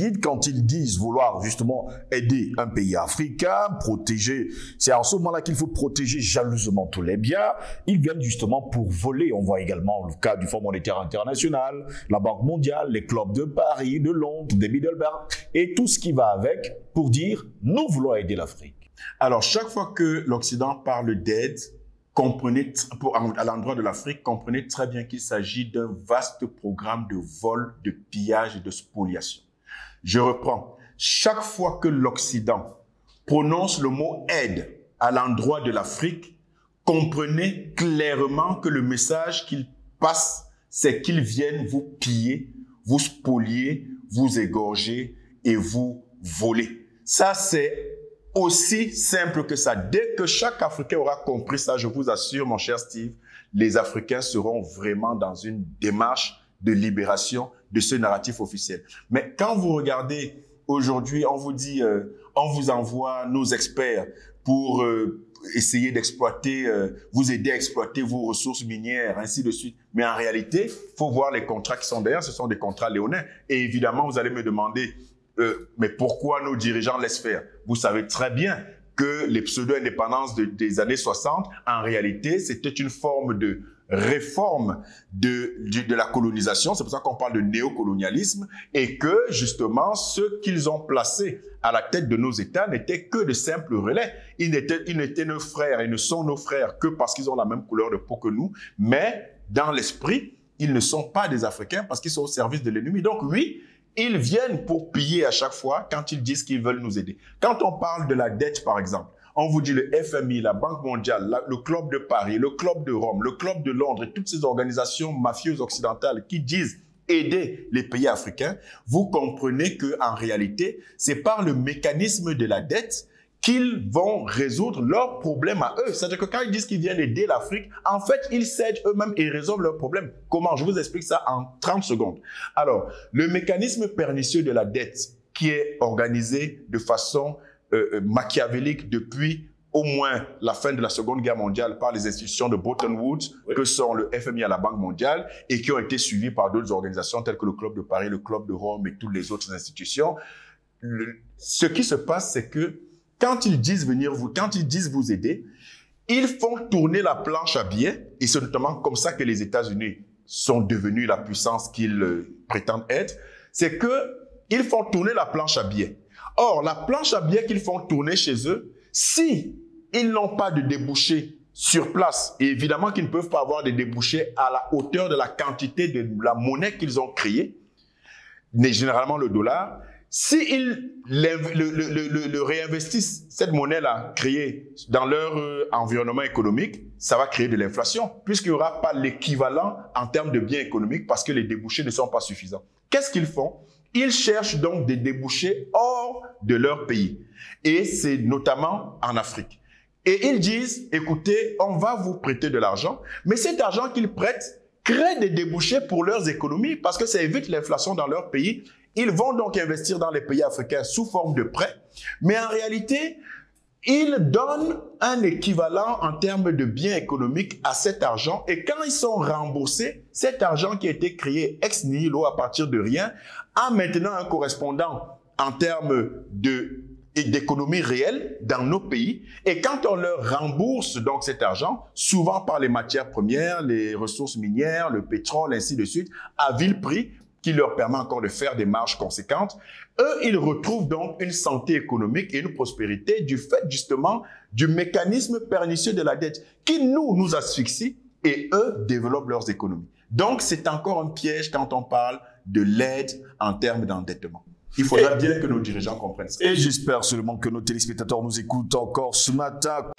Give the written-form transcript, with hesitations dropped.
guident quand ils disent vouloir justement aider un pays africain, protéger. C'est en ce moment-là qu'il faut protéger jalousement tous les biens. Ils viennent justement pour voler. On voit également le cas du Fonds monétaire international, la Banque mondiale, les clubs de Paris, de Londres, des Bilderberg et tout ce qui va avec pour dire nous voulons aider l'Afrique. Alors, chaque fois que l'Occident parle d'aide, comprenez, à l'endroit de l'Afrique, comprenez très bien qu'il s'agit d'un vaste programme de vol, de pillage et de spoliation. Je reprends. Chaque fois que l'Occident prononce le mot aide à l'endroit de l'Afrique, comprenez clairement que le message qu'il passe, c'est qu'ils viennent vous piller, vous spolier, vous égorger et vous voler. Ça, c'est aussi simple que ça. Dès que chaque Africain aura compris ça, je vous assure, mon cher Steve, les Africains seront vraiment dans une démarche de libération de ce narratif officiel. Mais quand vous regardez aujourd'hui, on vous dit, on vous envoie nos experts pour essayer d'exploiter, vous aider à exploiter vos ressources minières, ainsi de suite. Mais en réalité, il faut voir les contrats qui sont derrière, ce sont des contrats léonins. Et évidemment, vous allez me demander, mais pourquoi nos dirigeants laissent faire? Vous savez très bien que les pseudo-indépendances des années 60, en réalité, c'était une forme de réforme de la colonisation. C'est pour ça qu'on parle de néocolonialisme et que, justement, ceux qu'ils ont placés à la tête de nos États n'étaient que de simples relais. Ils n'étaient nos frères et ne sont nos frères que parce qu'ils ont la même couleur de peau que nous, mais dans l'esprit, ils ne sont pas des Africains parce qu'ils sont au service de l'ennemi. Donc oui, ils viennent pour piller à chaque fois quand ils disent qu'ils veulent nous aider. Quand on parle de la dette, par exemple, on vous dit le FMI, la Banque mondiale, le Club de Paris, le Club de Rome, le Club de Londres et toutes ces organisations mafieuses occidentales qui disent aider les pays africains, vous comprenez que en réalité, c'est par le mécanisme de la dette qu'ils vont résoudre leurs problèmes à eux. C'est-à-dire que quand ils disent qu'ils viennent aider l'Afrique, en fait, ils s'aident eux-mêmes et résolvent leurs problèmes. Comment? Je vous explique ça en 30 secondes. Alors, le mécanisme pernicieux de la dette qui est organisé de façon machiavélique depuis au moins la fin de la Seconde Guerre mondiale par les institutions de Bretton Woods, oui, que sont le FMI à la Banque mondiale, et qui ont été suivies par d'autres organisations telles que le Club de Paris, le Club de Rome et toutes les autres institutions. Ce qui se passe, c'est que quand ils disent vous aider, ils font tourner la planche à billets, et c'est notamment comme ça que les États-Unis sont devenus la puissance qu'ils prétendent être, c'est qu'ils font tourner la planche à billets. Or, la planche à billets qu'ils font tourner chez eux, si ils n'ont pas de débouchés sur place, et évidemment qu'ils ne peuvent pas avoir de débouchés à la hauteur de la quantité de la monnaie qu'ils ont créée, mais généralement le dollar, s'ils le réinvestissent, cette monnaie-là créée dans leur environnement économique, ça va créer de l'inflation, puisqu'il n'y aura pas l'équivalent en termes de biens économiques parce que les débouchés ne sont pas suffisants. Qu'est-ce qu'ils font? Ils cherchent donc des débouchés hors de leur pays. Et c'est notamment en Afrique. Et ils disent, écoutez, on va vous prêter de l'argent, mais cet argent qu'ils prêtent crée des débouchés pour leurs économies parce que ça évite l'inflation dans leur pays. Ils vont donc investir dans les pays africains sous forme de prêts, mais en réalité, ils donnent un équivalent en termes de biens économiques à cet argent et quand ils sont remboursés, cet argent qui a été créé ex nihilo à partir de rien a maintenant un correspondant en termes d'économie réelle dans nos pays et quand on leur rembourse donc cet argent, souvent par les matières premières, les ressources minières, le pétrole, ainsi de suite, à vil prix, qui leur permet encore de faire des marges conséquentes, eux, ils retrouvent donc une santé économique et une prospérité du fait justement du mécanisme pernicieux de la dette qui nous asphyxie et eux développent leurs économies. Donc, c'est encore un piège quand on parle de l'aide en termes d'endettement. Il faudra bien que nos dirigeants comprennent ça. Et j'espère seulement que nos téléspectateurs nous écoutent encore ce matin.